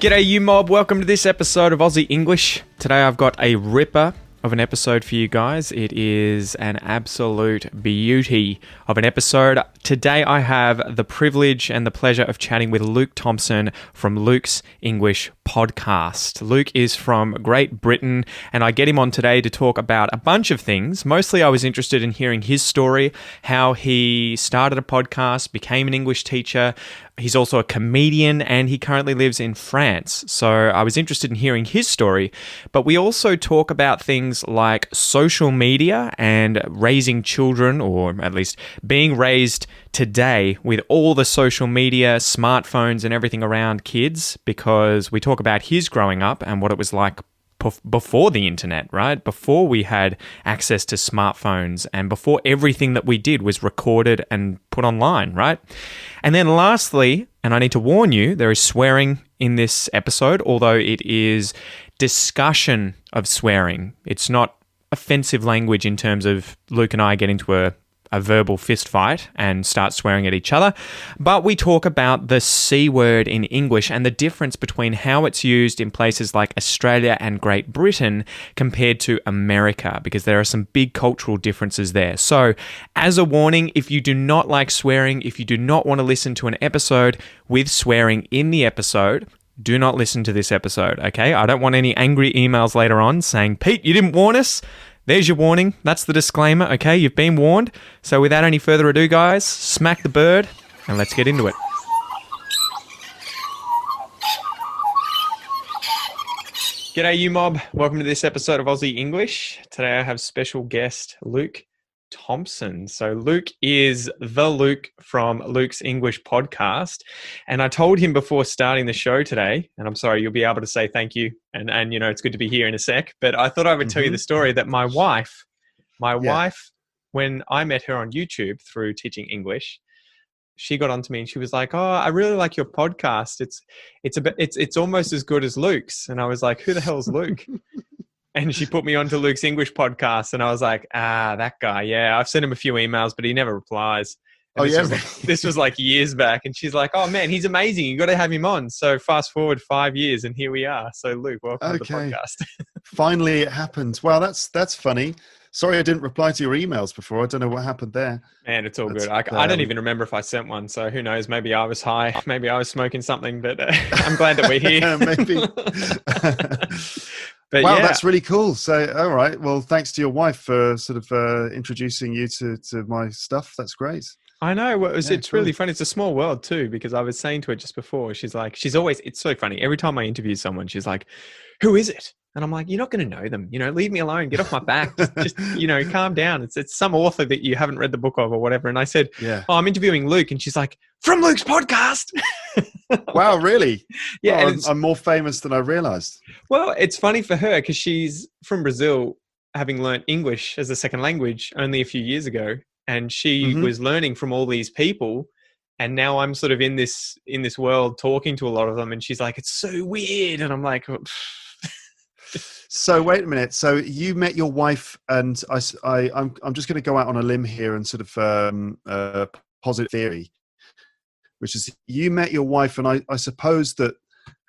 G'day you mob, welcome to this episode of Aussie English. Today I've got a ripper of an episode for you guys. It is an absolute beauty of an episode. Today I have the privilege and the pleasure of chatting with Luke Thompson from Luke's English podcast. Luke is from Great Britain and I get him on today to talk about a bunch of things. Mostly I was interested in hearing his story, how he started a podcast, became an English teacher. He's also a comedian and he currently lives in France. So I was interested in hearing his story, but we also talk about things like social media and raising children, or at least being raised today with all the social media, smartphones and everything around kids, because we talk about his growing up and what it was like before the internet, right? Before we had access to smartphones and before everything that we did was recorded and put online, right? And then lastly, and I need to warn you, there is swearing in this episode, although it is discussion of swearing. It's not offensive language in terms of Luke and I get into a verbal fist fight and start swearing at each other. But we talk about the C word in English and the difference between how it's used in places like Australia and Great Britain compared to America, because there are some big cultural differences there. So as a warning, if you do not like swearing, if you do not want to listen to an episode with swearing in the episode, do not listen to this episode, okay? I don't want any angry emails later on saying, Pete, you didn't warn us. There's your warning. That's the disclaimer, okay? You've been warned. So without any further ado, guys, smack the bird and let's get into it. G'day, you mob. Welcome to this episode of Aussie English. Today I have special guest Luke Thompson. So Luke is the Luke from Luke's English podcast. And I told him before starting the show today, and I'm sorry, you'll be able to say thank you. And you know, it's good to be here in a sec, but I thought I would tell you the story that my wife, when I met her on YouTube through teaching English, she got onto me and she was like, "Oh, I really like your podcast. It's almost as good as Luke's." And I was like, "Who the hell is Luke?" And she put me onto Luke's English podcast, and I was like, that guy, yeah. I've sent him a few emails, but he never replies. And this was like years back, and she's like, "Oh man, he's amazing. You got to have him on." So fast forward 5 years, and here we are. So Luke, welcome to the podcast. Finally, it happened. Wow, that's funny. Sorry, I didn't reply to your emails before. I don't know what happened there. Man, it's all good. I don't even remember if I sent one. So who knows? Maybe I was high. Maybe I was smoking something. But I'm glad that we're here. Maybe. But wow, yeah. That's really cool. So, all right. Well, thanks to your wife for sort of introducing you to my stuff. That's great. I know. Well, it's really funny. It's a small world too, because I was saying to her just before, it's so funny. Every time I interview someone, she's like, "Who is it?" And I'm like, "You're not going to know them. You know, leave me alone. Get off my back. just calm down. It's some author that you haven't read the book of or whatever." And I said, "Oh, I'm interviewing Luke." And she's like, "From Luke's podcast." Wow, really? Yeah. Well, I'm more famous than I realized. Well, it's funny for her because she's from Brazil, having learnt English as a second language only a few years ago. And she was learning from all these people. And now I'm sort of in this world talking to a lot of them. And she's like, "It's so weird." And I'm like, So wait a minute. So you met your wife, and I'm just going to go out on a limb here and sort of positive theory, which is you met your wife, and I suppose that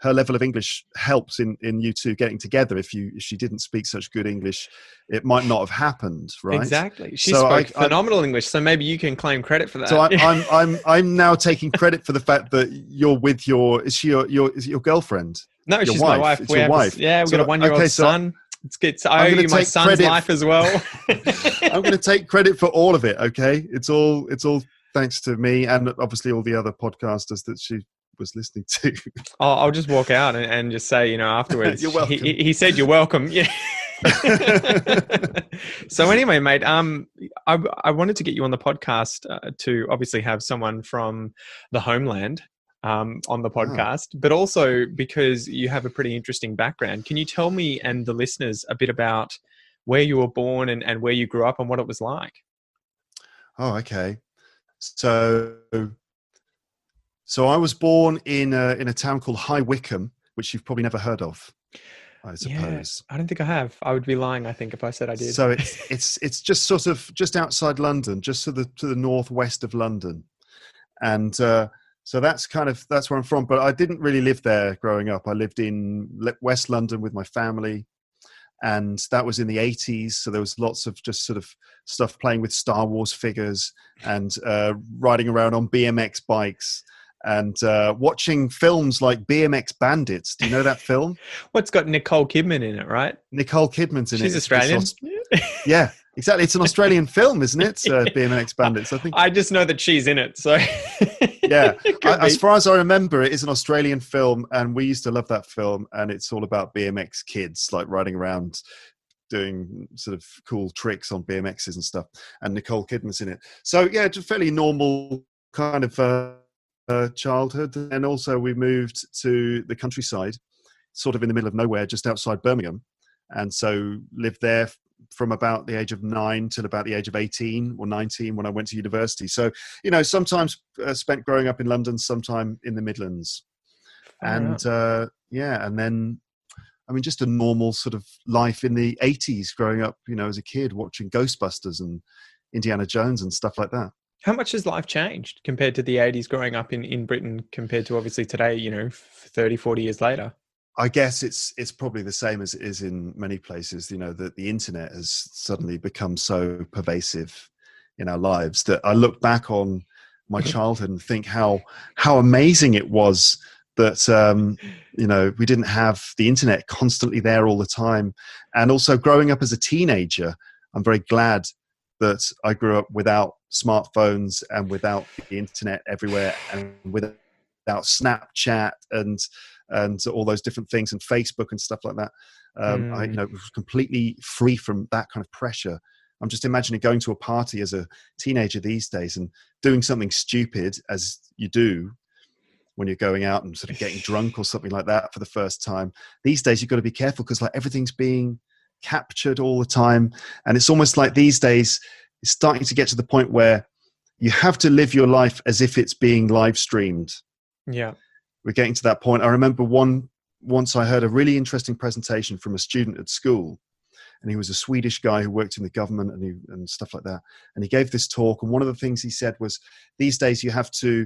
her level of English helps in you two getting together. If she didn't speak such good English, it might not have happened, right? Exactly. She spoke phenomenal English, so maybe you can claim credit for that. So I'm now taking credit for the fact that you're with is she your girlfriend? No, she's my wife. It's your wife. We've got a 1-year-old son. I owe you my son's life as well. I'm going to take credit for all of it. Okay, it's all thanks to me and obviously all the other podcasters that she was listening to. I'll just walk out and just say, afterwards, you're welcome. He said you're welcome. Yeah. So anyway, mate, I wanted to get you on the podcast to obviously have someone from the homeland on the podcast, but also because you have a pretty interesting background. Can you tell me and the listeners a bit about where you were born and where you grew up and what it was like? Oh, okay. So I was born in a town called High Wycombe, which you've probably never heard of, I suppose. Yeah, I don't think I have. I would be lying, I think, if I said I did. So it's just sort of just outside London, just to the northwest of London, and So that's where I'm from. But I didn't really live there growing up. I lived in West London with my family, and that was in the 80s. So there was lots of just sort of stuff playing with Star Wars figures and riding around on BMX bikes and watching films like BMX Bandits. Do you know that film? What's got Nicole Kidman in it, right? Nicole Kidman's in it. She's Australian. Yeah, exactly. It's an Australian film, isn't it? BMX Bandits. I think. I just know that she's in it. So yeah, as far as I remember, it is an Australian film, and we used to love that film. And it's all about BMX kids, like riding around, doing sort of cool tricks on BMXs and stuff. And Nicole Kidman's in it. So yeah, just fairly normal kind of childhood. And also we moved to the countryside, sort of in the middle of nowhere, just outside Birmingham, and so lived there from about the age of 9 till about the age of 18 or 19 when I went to university. So, sometimes spent growing up in London, sometime in the Midlands. And and then, just a normal sort of life in the 80s growing up, as a kid, watching Ghostbusters and Indiana Jones and stuff like that. How much has life changed compared to the 80s growing up in Britain compared to obviously today, 30, 40 years later? I guess it's probably the same as it is in many places, that the internet has suddenly become so pervasive in our lives that I look back on my childhood and think how amazing it was that, we didn't have the internet constantly there all the time. And also growing up as a teenager, I'm very glad that I grew up without smartphones and without the internet everywhere and without Snapchat and all those different things and Facebook and stuff like that. I was completely free from that kind of pressure. I'm just imagining going to a party as a teenager these days and doing something stupid, as you do when you're going out and sort of getting drunk or something like that for the first time. These days, you've got to be careful because everything's being captured all the time. And it's almost like these days, it's starting to get to the point where you have to live your life as if it's being live streamed. Yeah. We're getting to that point. I remember once I heard a really interesting presentation from a student at school, and he was a Swedish guy who worked in the government and stuff like that. And he gave this talk, and one of the things he said was, these days you have to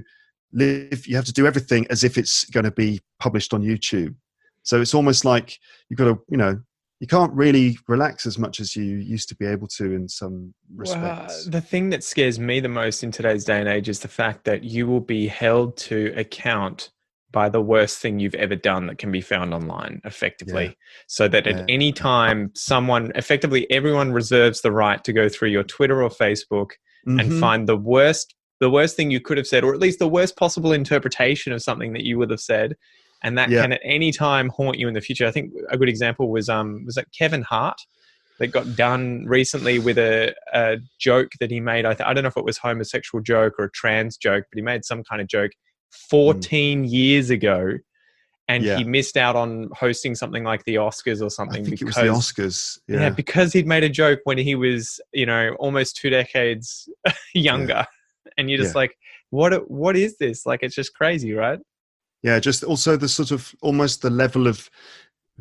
do everything as if it's going to be published on YouTube. So it's almost like you've got to, you can't really relax as much as you used to be able to in some respects. The thing that scares me the most in today's day and age is the fact that you will be held to account by the worst thing you've ever done that can be found online effectively. Yeah. So that at any time everyone reserves the right to go through your Twitter or Facebook and find the worst thing you could have said, or at least the worst possible interpretation of something that you would have said. And that can at any time haunt you in the future. I think a good example was that Kevin Hart that got done recently with a joke that he made. I don't know if it was a homosexual joke or a trans joke, but he made some kind of joke 14 years ago, and he missed out on hosting something like the Oscars or something. I think it was the Oscars. Yeah, because he'd made a joke when he was, almost 2 decades younger. And you're just like, what is this? Like, it's just crazy, right? Yeah, just also the sort of almost the level of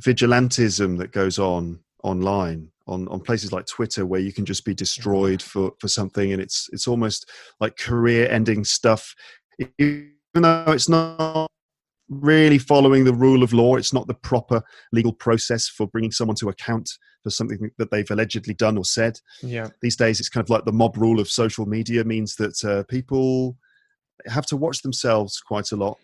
vigilantism that goes on online on places like Twitter, where you can just be destroyed for something, and it's almost like career-ending stuff. Even though it's not really following the rule of law, it's not the proper legal process for bringing someone to account for something that they've allegedly done or said. Yeah. These days, it's kind of like the mob rule of social media means that people have to watch themselves quite a lot.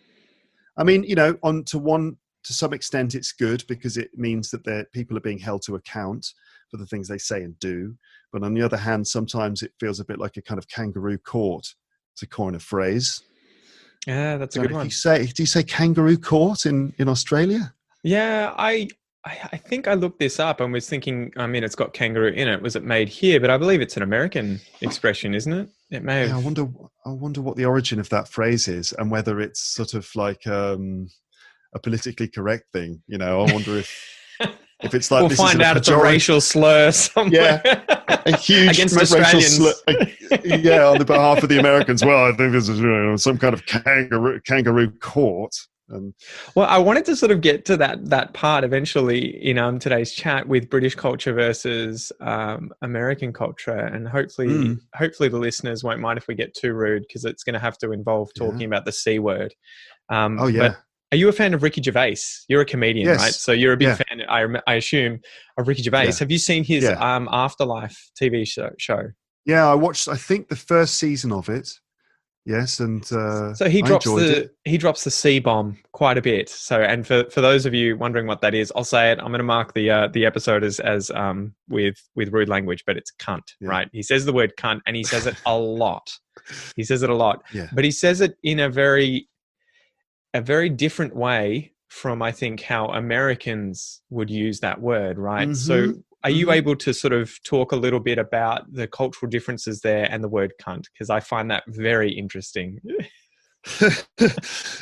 I mean, to some extent, it's good because it means that people are being held to account for the things they say and do. But on the other hand, sometimes it feels a bit like a kind of kangaroo court, to coin a phrase. Yeah, that's a good one. Do you say kangaroo court in Australia? Yeah, I think I looked this up and was thinking, it's got kangaroo in it. Was it made here? But I believe it's an American expression, isn't it? It may have. Yeah, I wonder what the origin of that phrase is, and whether it's sort of like a politically correct thing. I wonder if it's like we'll find out it's a racial slur somewhere. Yeah, a huge against racial Australians. slur. Yeah, on the behalf of the Americans. Well, I think this is some kind of kangaroo court. Well, I wanted to sort of get to that part eventually in today's chat with British culture versus American culture, and hopefully the listeners won't mind if we get too rude, because it's going to have to involve talking about the C word. Oh yeah. But are you a fan of Ricky Gervais? You're a comedian, Yes. right? So you're a big fan, I assume, of Ricky Gervais. Yeah. Have you seen his Afterlife TV show? Yeah, I watched, I think, the first season of it. Yes, and so he drops the C bomb quite a bit. So, and for those of you wondering what that is, I'll say it. I'm going to mark the episode as with rude language, but it's cunt, right? He says the word cunt, and he says it a lot. He says it a lot, but he says it in a very different way from, I think, how Americans would use that word, right? So are you able to sort of talk a little bit about the cultural differences there and the word cunt? Because I find that very interesting.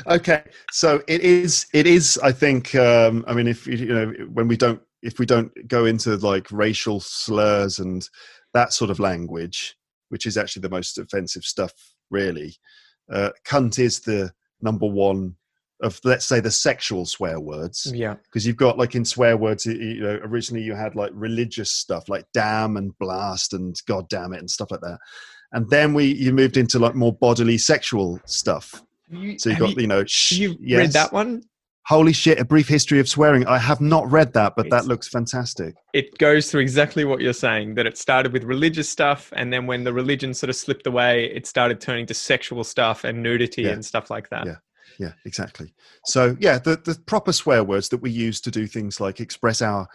Okay, so it is. I think. I mean, if we don't go into like racial slurs and that sort of language, which is actually the most offensive stuff, really. Cunt is the number one of, let's say, the sexual swear words. Yeah. Because you've got, like, in swear words, originally you had like religious stuff like damn and blast and god damn it and stuff like that. And then you moved into like more bodily sexual stuff. So you've got, you read that one? Holy shit, A Brief History of Swearing. I have not read that, but that looks fantastic. It goes through exactly what you're saying, that it started with religious stuff, and then when the religion sort of slipped away, it started turning to sexual stuff and nudity and stuff like that. Yeah, exactly. So the proper swear words that we use to do things like express our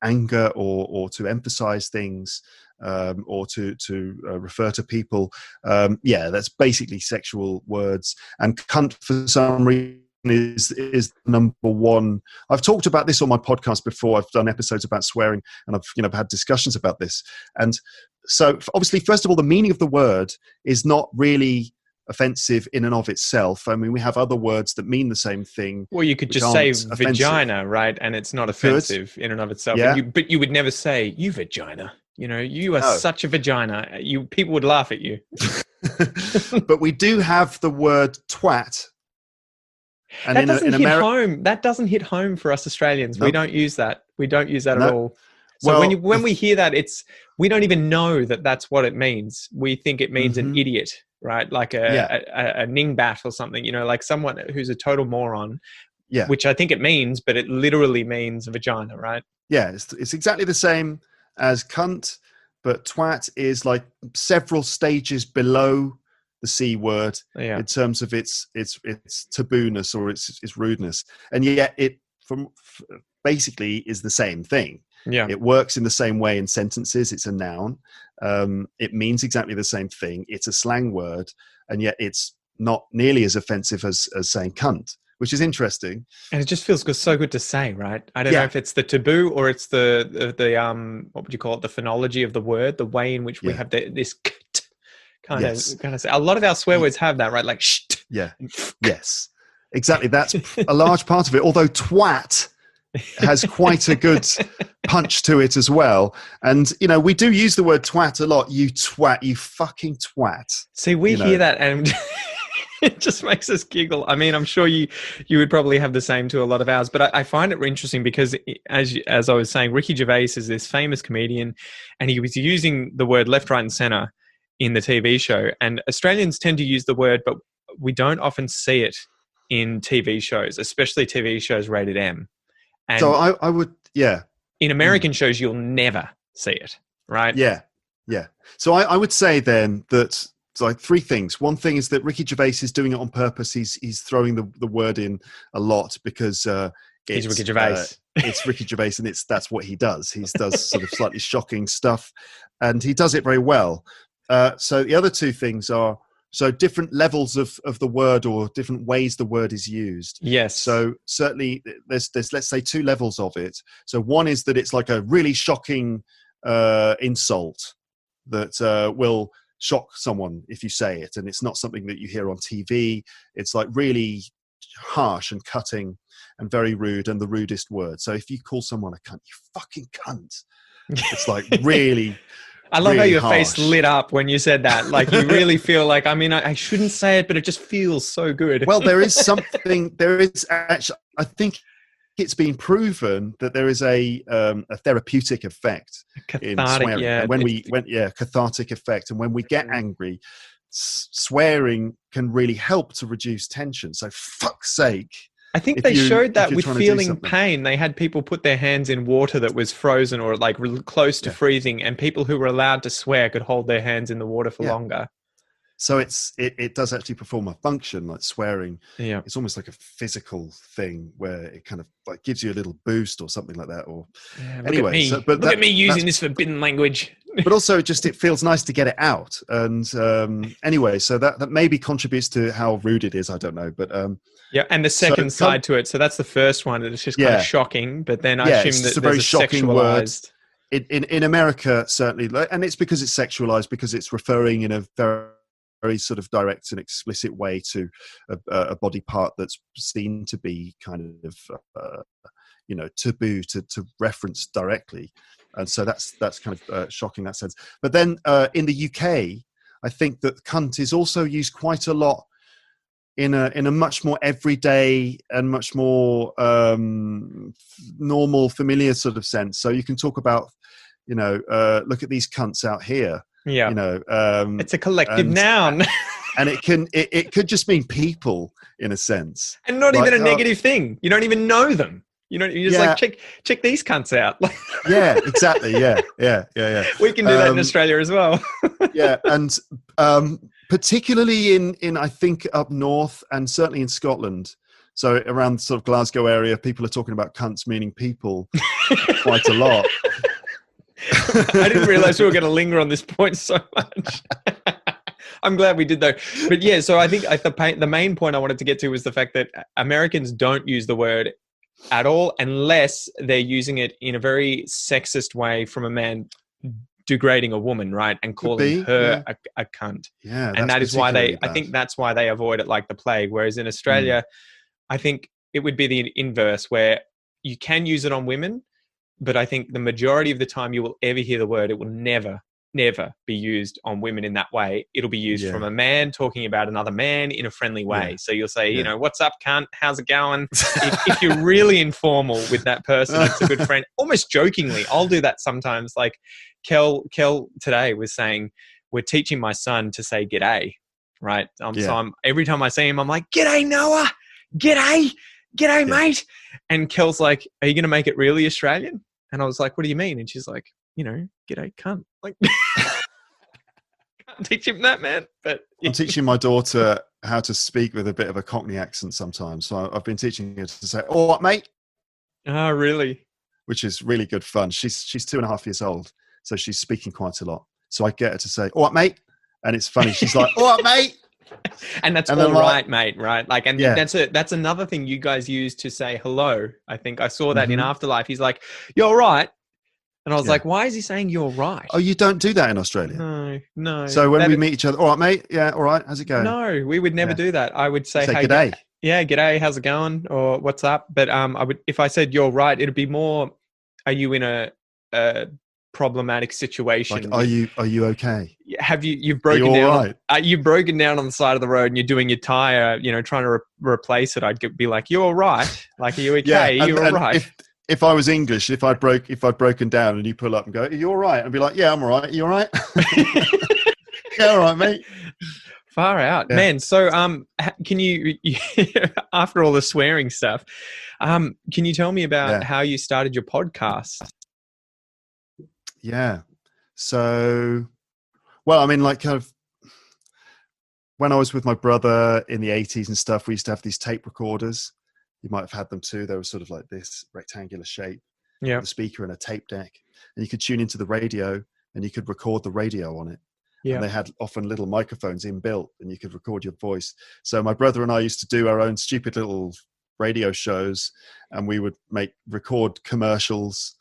anger or to emphasize things, or to refer to people. That's basically sexual words. And cunt, for some reason, is number one. I've talked about this on my podcast before. I've done episodes about swearing, and I've had discussions about this. And so, obviously, first of all, the meaning of the word is not really offensive in and of itself. I mean, we have other words that mean the same thing. Well, you could just say vagina, right? And it's not offensive in and of itself. Yeah. But you would never say, you vagina. You are such a vagina. People would laugh at you. But we do have the word twat. And that doesn't hit home. That doesn't hit home for us Australians. Nope. We don't use that. We don't use that at all. So when we hear that, we don't even know that that's what it means. We think it means an idiot, right? Like a ningbat or something, like someone who's a total moron, which I think it means, but it literally means vagina, right? Yeah, it's exactly the same as cunt, but twat is like several stages below the C word in terms of its taboo-ness or its rudeness. And yet it basically is the same thing. Yeah. It works in the same way in sentences. It's a noun. It means exactly the same thing. It's a slang word, and yet it's not nearly as offensive as saying cunt, which is interesting. And it just feels so good to say, right? I don't know if it's the taboo or it's the what would you call it? The phonology of the word, the way in which we have this kind of say. A lot of our swear words have that, right? Like shh. Yeah. Yes. Exactly. That's a large part of it. Although twat has quite a good punch to it as well. And, we do use the word twat a lot. You twat, you fucking twat. See, we hear that and it just makes us giggle. I mean, I'm sure you would probably have the same to a lot of ours, but I find it interesting because as I was saying, Ricky Gervais is this famous comedian, and he was using the word left, right and center in the TV show. And Australians tend to use the word, but we don't often see it in TV shows, especially TV shows rated M. And so I would, in American shows, you'll never see it, right? Yeah. So I would say then that it's like three things. One thing is that Ricky Gervais is doing it on purpose. He's throwing the word in a lot because he's Ricky Gervais. It's Ricky Gervais, and that's what he does. He does sort of slightly shocking stuff, and he does it very well. So the other two things are different levels of the word, or different ways the word is used. Yes. So certainly there's let's say two levels of it. So one is that it's like a really shocking insult that will shock someone if you say it, and it's not something that you hear on TV. It's like really harsh and cutting and very rude, and the rudest word. So if you call someone a cunt, you fucking cunt, it's like really I love how really your face harsh. lit up when you said that. Like you really feel like, I mean, I shouldn't say it, but it just feels so good. Well, there is something. There is actually. I think it's been proven that there is a therapeutic effect in Cathartic, swearing, yeah. and cathartic effect, and when we get angry, swearing can really help to reduce tension. So, fuck's sake. I think they showed that with trying to do feeling something. pain. They had people put their hands in water that was frozen or like close to freezing, and people who were allowed to swear could hold their hands in the water for longer. So it does actually perform a function, like swearing. Yeah, it's almost like a physical thing where it kind of like gives you a little boost or something like that. Or anyway, look at me using this forbidden language. But also, just it feels nice to get it out. And anyway, so that maybe contributes to how rude it is. I don't know, but yeah. And the second side to it. So that's the first one. It's just kind of shocking. But then I assume that it's a very shocking sexualized word. In America, certainly, and it's because it's sexualized, because it's referring in a very sort of direct and explicit way to a body part that's seen to be kind of taboo to reference directly, and so that's kind of shocking in that sense. But then in the UK, I think that cunt is also used quite a lot in a much more everyday and much more normal, familiar sort of sense. So you can talk about, look at these cunts out here. Yeah, it's a collective noun, and it could just mean people in a sense, and not even a negative thing. You don't even know them. You're just like check these cunts out. Yeah, exactly. Yeah. We can do that in Australia as well. Yeah, and particularly in I think up north and certainly in Scotland. So around sort of Glasgow area, people are talking about cunts meaning people quite a lot. I didn't realize we were going to linger on this point so much. I'm glad we did though. But yeah, so I think the main point I wanted to get to was the fact that Americans don't use the word at all unless they're using it in a very sexist way from a man degrading a woman, right? And calling her a cunt. Yeah. And that is why I think that's why they avoid it like the plague. Whereas in Australia, I think it would be the inverse, where you can use it on women, but I think the majority of the time you will ever hear the word, it will never be used on women in that way. It'll be used from a man talking about another man in a friendly way. Yeah. So you'll say, what's up, cunt? How's it going? if you're really informal with that person, it's a good friend. Almost jokingly, I'll do that sometimes. Like Kel today was saying, we're teaching my son to say g'day, right? So every time I see him, I'm like, g'day, Noah. G'day, mate. And Kel's like, are you going to make it really Australian? And I was like, what do you mean? And she's like, g'day, cunt. Like, can't teach him that, man. But I'm teaching my daughter how to speak with a bit of a Cockney accent sometimes. So I've been teaching her to say, all right, mate. Oh, really? Which is really good fun. She's 2.5 years old, so she's speaking quite a lot. So I get her to say, all right, mate. And it's funny. She's like, all right, mate. And that's all right, mate, right? Like, and that's another thing you guys use to say hello. I think I saw that in Afterlife. He's like, you're all right. And I was like, why is he saying you're right? Oh, you don't do that in Australia? No. So when we meet each other, all right, mate? Yeah, all right. How's it going? No, we would never do that. I would say hey, g'day. G'day. How's it going? Or what's up? But if I said you're right, it'd be more, are you in a problematic situation? Like, are you okay? You've broken down? Right? You've broken down on the side of the road and you're doing your tire, trying to replace it. I'd be like, you're all right. Like, are you okay? You're all right. If I was English, if I'd broken down and you pull up and go, are you all right? I'd be like, yeah, I'm all right. Are you all right? Yeah, all right, mate. Far out, man. So, can you, after all the swearing stuff, can you tell me about how you started your podcast? Yeah. So, well, I mean, like kind of when I was with my brother in the 80s and stuff, we used to have these tape recorders. You might have had them too. They were sort of like this rectangular shape, with a speaker and a tape deck. And you could tune into the radio and you could record the radio on it. Yeah. And they had often little microphones inbuilt and you could record your voice. So my brother and I used to do our own stupid little radio shows, and we would record commercials,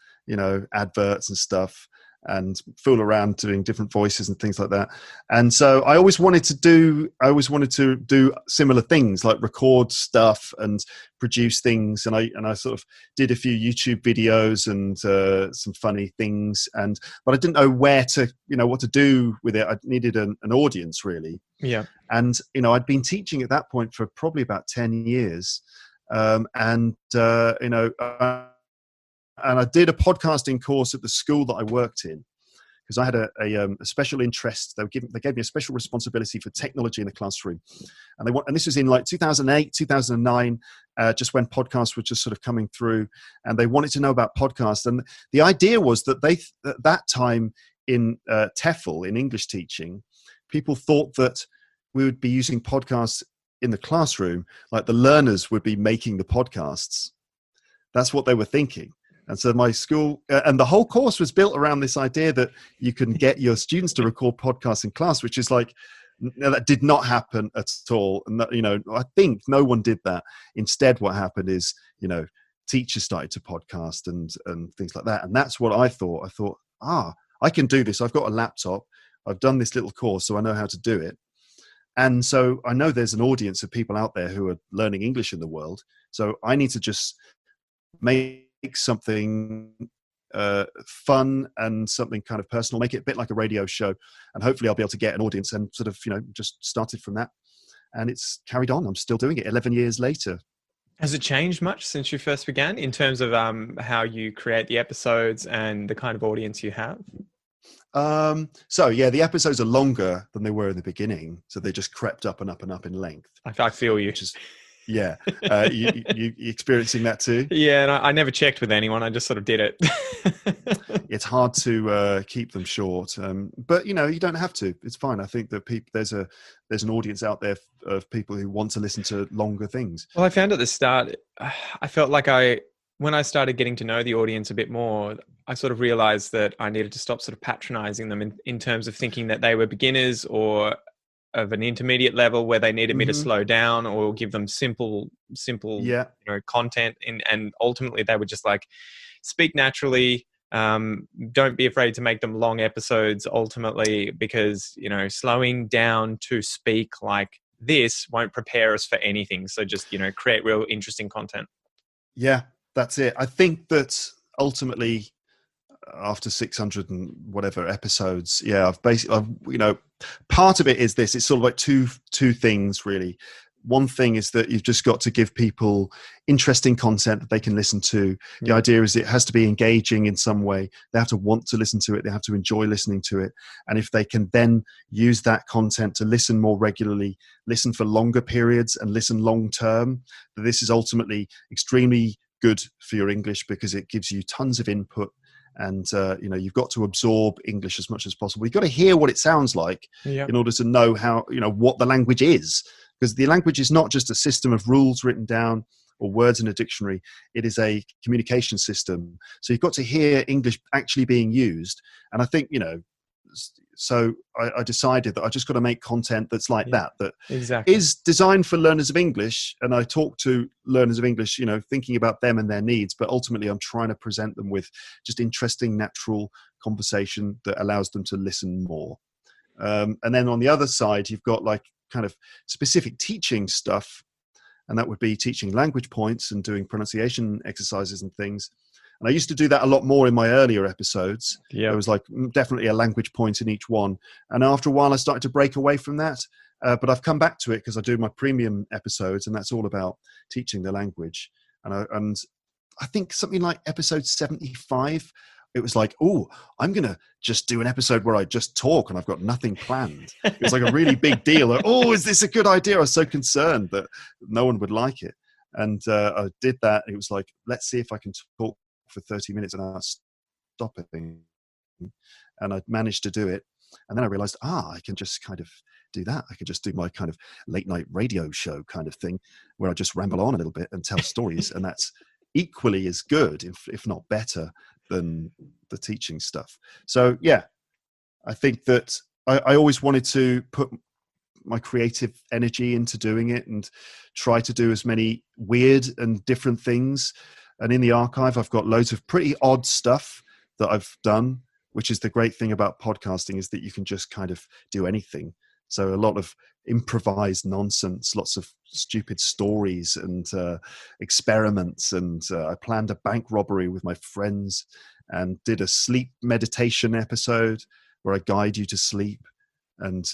adverts and stuff. and fool around doing different voices and things like that. And so I always wanted to do similar things, like record stuff and produce things. And I sort of did a few YouTube videos and some funny things, but I didn't know what to do with it. I needed an audience, really. Yeah. And, I'd been teaching at that point for probably about 10 years. And I did a podcasting course at the school that I worked in, because I had a special interest. They gave me a special responsibility for technology in the classroom, and this was in like 2008, 2009, just when podcasts were just sort of coming through, and they wanted to know about podcasts. And the idea was that at that time in TEFL, in English teaching, people thought that we would be using podcasts in the classroom, like the learners would be making the podcasts. That's what they were thinking. And so my school, and the whole course was built around this idea that you can get your students to record podcasts in class, which is like, that did not happen at all. And that, I think no one did that. Instead, what happened is, teachers started to podcast and things like that. And that's what I thought. I thought, I can do this. I've got a laptop. I've done this little course, so I know how to do it. And so I know there's an audience of people out there who are learning English in the world. So I need to just make something fun and something kind of personal, make it a bit like a radio show, and hopefully I'll be able to get an audience, and sort of just started from that, and it's carried on. I'm still doing it 11 years later. Has it changed much since you first began in terms of how you create the episodes and the kind of audience you have? So yeah, the episodes are longer than they were in the beginning, so they just crept up and up and up in length. I feel you. Which is, yeah. You experiencing that too? Yeah, and I never checked with anyone. I just sort of did it. It's hard to keep them short, but you don't have to. It's fine. I think that there's an audience out there of people who want to listen to longer things. Well, I found at the start, I felt like when I started getting to know the audience a bit more, I sort of realized that I needed to stop sort of patronizing them in terms of thinking that they were beginners or of an intermediate level where they needed me to slow down or give them simple content, and ultimately they would just like speak naturally. Don't be afraid to make them long episodes ultimately, because slowing down to speak like this won't prepare us for anything. So just create real interesting content. Yeah, that's it. I think that ultimately, after 600 and whatever episodes, I've part of it is this. It's sort of like two things really. One thing is that you've just got to give people interesting content that they can listen to. The idea is it has to be engaging in some way. They have to want to listen to it. They have to enjoy listening to it. And if they can then use that content to listen more regularly, listen for longer periods and listen long term, this is ultimately extremely good for your English, because it gives you tons of input. And you've got to absorb English as much as possible. You've got to hear what it sounds like in order to know how what the language is, because the language is not just a system of rules written down or words in a dictionary. It is a communication system. So you've got to hear English actually being used. And I think so I decided that I just got to make content that's like that exactly is designed for learners of English. And I talk to learners of English, thinking about them and their needs, but ultimately I'm trying to present them with just interesting, natural conversation that allows them to listen more. And then on the other side, you've got like kind of specific teaching stuff, and that would be teaching language points and doing pronunciation exercises and things. And I used to do that a lot more in my earlier episodes. There was like definitely a language point in each one. And after a while, I started to break away from that. But I've come back to it because I do my premium episodes, and that's all about teaching the language. And I think something like episode 75, it was like, I'm going to just do an episode where I just talk and I've got nothing planned. It was like a really big deal. Like, is this a good idea? I was so concerned that no one would like it. And I did that. It was like, let's see if I can talk for 30 minutes and I'll stop it. And I managed to do it. And then I realized, I can just kind of do that. I could just do my kind of late night radio show kind of thing where I just ramble on a little bit and tell stories. And that's equally as good, if not better, than the teaching stuff. So yeah, I think that I always wanted to put my creative energy into doing it and try to do as many weird and different things. And in the archive, I've got loads of pretty odd stuff that I've done. which is the great thing about podcasting, is that you can just kind of do anything. So a lot of improvised nonsense, lots of stupid stories and experiments. And I planned a bank robbery with my friends and did a sleep meditation episode where I guide you to sleep. And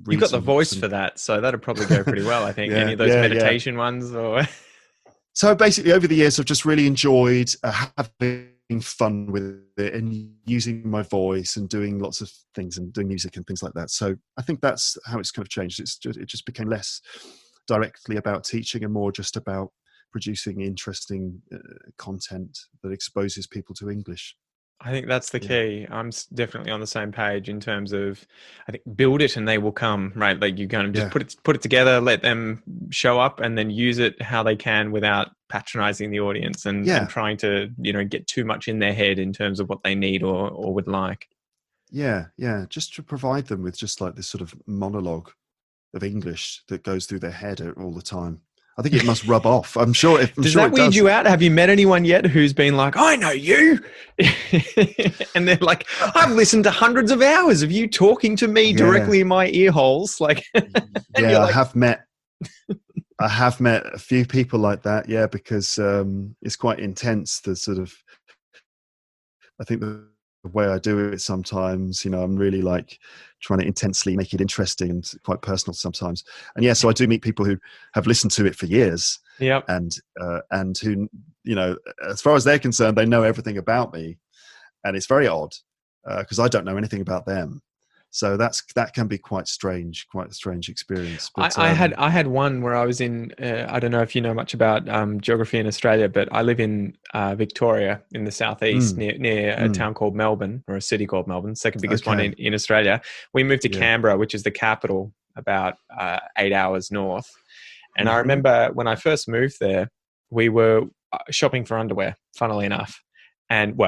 you've got the voice for that, so that'd probably go pretty well, I think. Any of those meditation ones, or so basically, over the years, I've just really enjoyed having fun with it and using my voice and doing lots of things and doing music and things like that. So I think that's how it's kind of changed. It just became less directly about teaching and more just about producing interesting content that exposes people to English. I think that's the key. I'm definitely on the same page in terms of, I think, build it and they will come, right? Like you kind of just put it together, let them show up, and then use it how they can without patronizing the audience and trying to, get too much in their head in terms of what they need or would like. Yeah. Just to provide them with just like this sort of monologue of English that goes through their head all the time. I think it must rub off. I'm sure. Does that weird you out? Have you met anyone yet who's been like, I know you? And they're like, I've listened to hundreds of hours of you talking to me directly in my ear holes. Like, I have met a few people like that. Yeah, because it's quite intense. The sort of, I think the way I do it sometimes, I'm really like trying to intensely make it interesting and quite personal sometimes. And so I do meet people who have listened to it for years. Yep. And who, as far as they're concerned, they know everything about me, and it's very odd because I don't know anything about them. So that can be quite a strange experience. But, I had one where I was in. I don't know if you know much about geography in Australia, but I live in Victoria in the southeast, near a town called Melbourne, or a city called Melbourne, second biggest one in Australia. We moved to Canberra, which is the capital, about 8 hours north. And I remember when I first moved there, we were shopping for underwear, funnily enough, and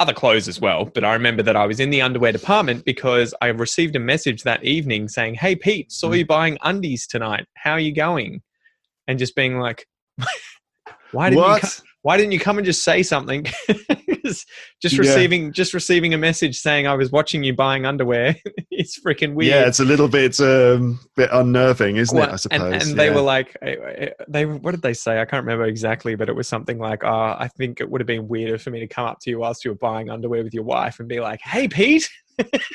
other clothes as well. But I remember that I was in the underwear department because I received a message that evening saying, "Hey, Pete, saw you buying undies tonight. How are you going?" And just being like, why didn't you come and just say something? just receiving a message saying I was watching you buying underwear. It's freaking weird. Yeah, it's a little bit unnerving, isn't it? I suppose. And they were like, what did they say? I can't remember exactly, but it was something like, I think it would have been weirder for me to come up to you whilst you were buying underwear with your wife and be like, "Hey, Pete."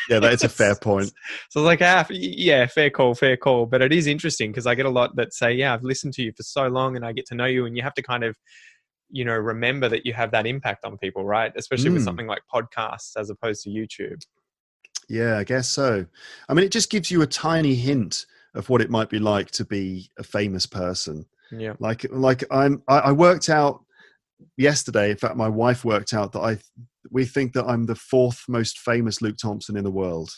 Yeah, that's a fair point. So I was like, fair call. But it is interesting because I get a lot that say, I've listened to you for so long and I get to know you, and you have to kind of, remember that you have that impact on people, right? Especially with something like podcasts as opposed to YouTube. Yeah, I guess so. I mean, it just gives you a tiny hint of what it might be like to be a famous person. Yeah. Like I worked out yesterday. In fact, my wife worked out that we think that I'm the fourth most famous Luke Thompson in the world.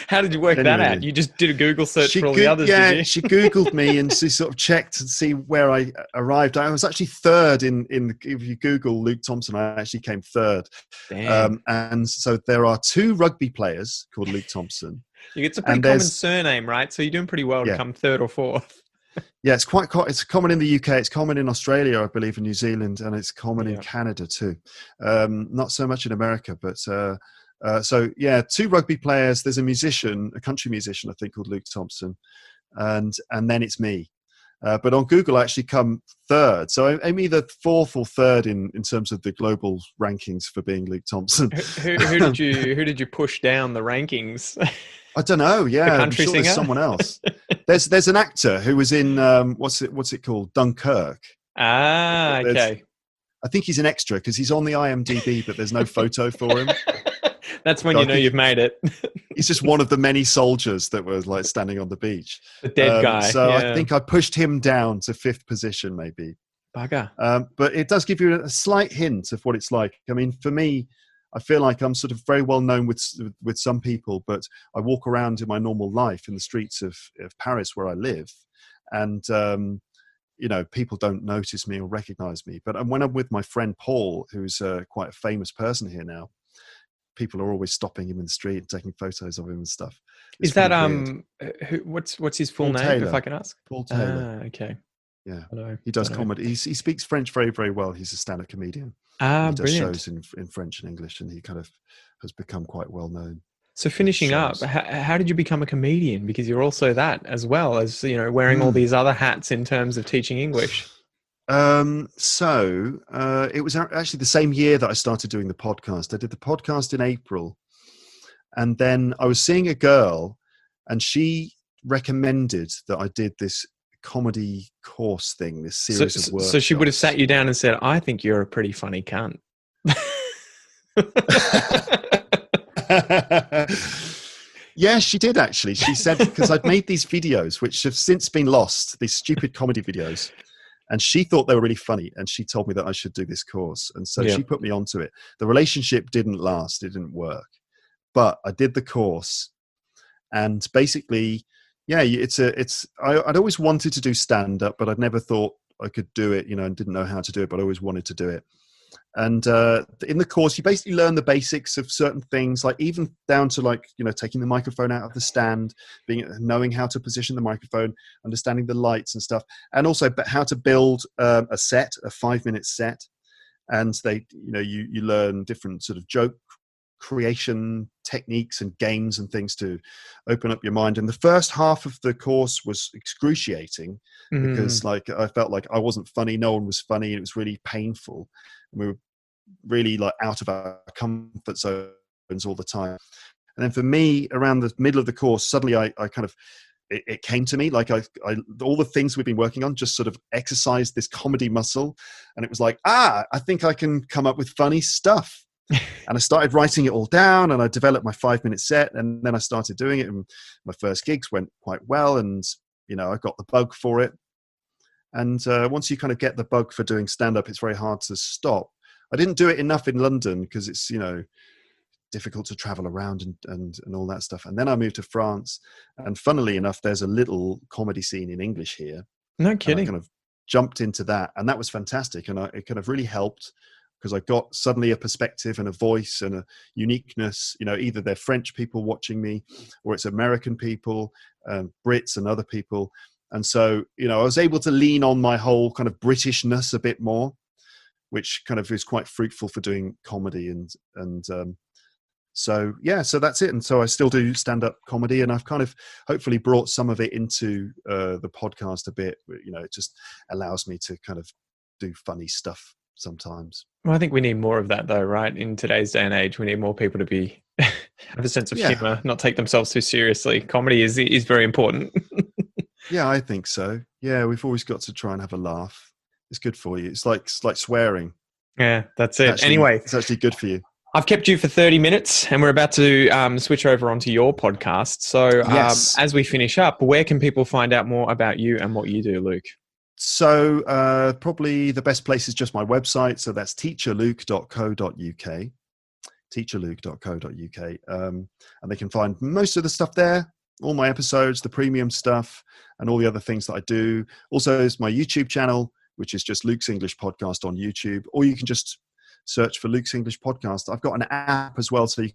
How did you work that out? You just did a Google search for all the others, did you? She Googled me and she sort of checked to see where I arrived. I was actually third if you Google Luke Thompson, I actually came third. Damn. And so there are two rugby players called Luke Thompson. It's a pretty common surname, right? So you're doing pretty well to come third or fourth. Yeah, it's common in the UK. It's common in Australia, I believe, in New Zealand, and it's common in Canada too. Not so much in America, but two rugby players. There's a country musician, I think, called Luke Thompson, and then it's me. But on Google, I actually come third. So I'm either fourth or third in terms of the global rankings for being Luke Thompson. Who did you push down the rankings? I don't know. Yeah, I'm sure there's someone else. There's an actor who was in what's it called, Dunkirk. Okay. I think he's an extra because he's on the IMDb, but there's no photo for him. That's when you've made it. He's just one of the many soldiers that was like standing on the beach. The dead guy. So I think I pushed him down to fifth position, maybe. Bugger. But it does give you a slight hint of what it's like. I mean, for me, I feel like I'm sort of very well known with some people, but I walk around in my normal life in the streets of Paris where I live, and people don't notice me or recognize me. But when I'm with my friend Paul, who's quite a famous person here now, people are always stopping him in the street and taking photos of him and stuff. Is that what's his full Paul name, Taylor. if I can ask? Paul Taylor. Okay. Yeah, I know. he does comedy. He speaks French very, very well. He's a stand-up comedian. He does Brilliant. shows in French and English, and he kind of has become quite well known. So finishing up, how did you become a comedian? Because you're also that as well as, wearing all these other hats in terms of teaching English. It was actually the same year that I started doing the podcast. I did the podcast in April, and then I was seeing a girl, and she recommended that I did this comedy course thing, this series of workshops. So she would have sat you down and said, "I think you're a pretty funny cunt." Yeah, she did actually. She said, because I'd made these videos which have since been lost, these stupid comedy videos. And she thought they were really funny, and she told me that I should do this course. And so she put me onto it. The relationship didn't last. It didn't work. But I did the course. And basically, yeah, I'd always wanted to do stand-up, but I'd never thought I could do it, and didn't know how to do it, but I always wanted to do it. And in the course, you basically learn the basics of certain things, like even down to taking the microphone out of the stand, knowing how to position the microphone, understanding the lights and stuff, and also how to build a 5-minute set. And you learn different sort of joke creation techniques and games and things to open up your mind. And the first half of the course was excruciating because I felt like I wasn't funny, no one was funny, and it was really painful. We were really out of our comfort zones all the time. And then for me, around the middle of the course, suddenly I kind of, it came to me, all the things we've been working on just sort of exercised this comedy muscle. And it was like, I think I can come up with funny stuff. And I started writing it all down, and I developed my 5-minute set, and then I started doing it, and my first gigs went quite well, and I got the bug for it. And once you kind of get the bug for doing stand-up, it's very hard to stop. I didn't do it enough in London because it's difficult to travel around and all that stuff. And then I moved to France, and funnily enough, there's a little comedy scene in English here. No kidding. I kind of jumped into that, and that was fantastic, and it kind of really helped. Because I got suddenly a perspective and a voice and a uniqueness. Either they're French people watching me, or it's American people, Brits and other people. And so, I was able to lean on my whole kind of Britishness a bit more, which kind of is quite fruitful for doing comedy. So that's it. And so I still do stand-up comedy, and I've kind of hopefully brought some of it into the podcast a bit. It just allows me to kind of do funny stuff sometimes. Well, I think we need more of that, though, right? In today's day and age, we need more people to be have a sense of humor, not take themselves too seriously. Comedy is very important. Yeah, I think so. Yeah, we've always got to try and have a laugh. It's good for you. It's like swearing. Yeah, that's it. Anyway, it's actually good for you. I've kept you for 30 minutes, and we're about to switch over onto your podcast. So as we finish up, where can people find out more about you and what you do, Luke? So probably the best place is just my website. So that's teacherluke.co.uk, teacherluke.co.uk. And they can find most of the stuff there, all my episodes, the premium stuff, and all the other things that I do. Also, there's my YouTube channel, which is just Luke's English Podcast on YouTube, or you can just search for Luke's English Podcast. I've got an app as well, so you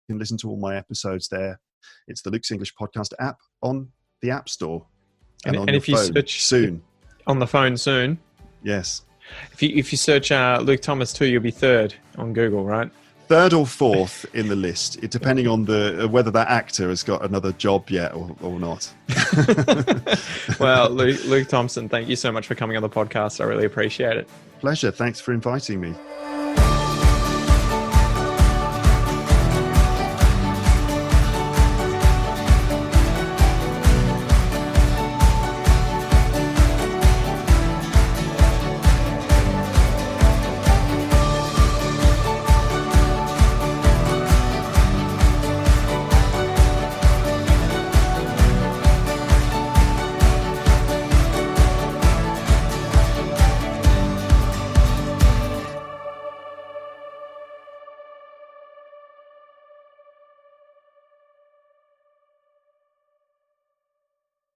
can listen to all my episodes there. It's the Luke's English Podcast app on the App Store. And if you search soon. On the phone soon. Yes. If you search Luke Thomas too, you'll be third on Google, right? Third or fourth in the list, depending on whether that actor has got another job yet or not. Well, Luke Thompson, thank you so much for coming on the podcast. I really appreciate it. Pleasure. Thanks for inviting me.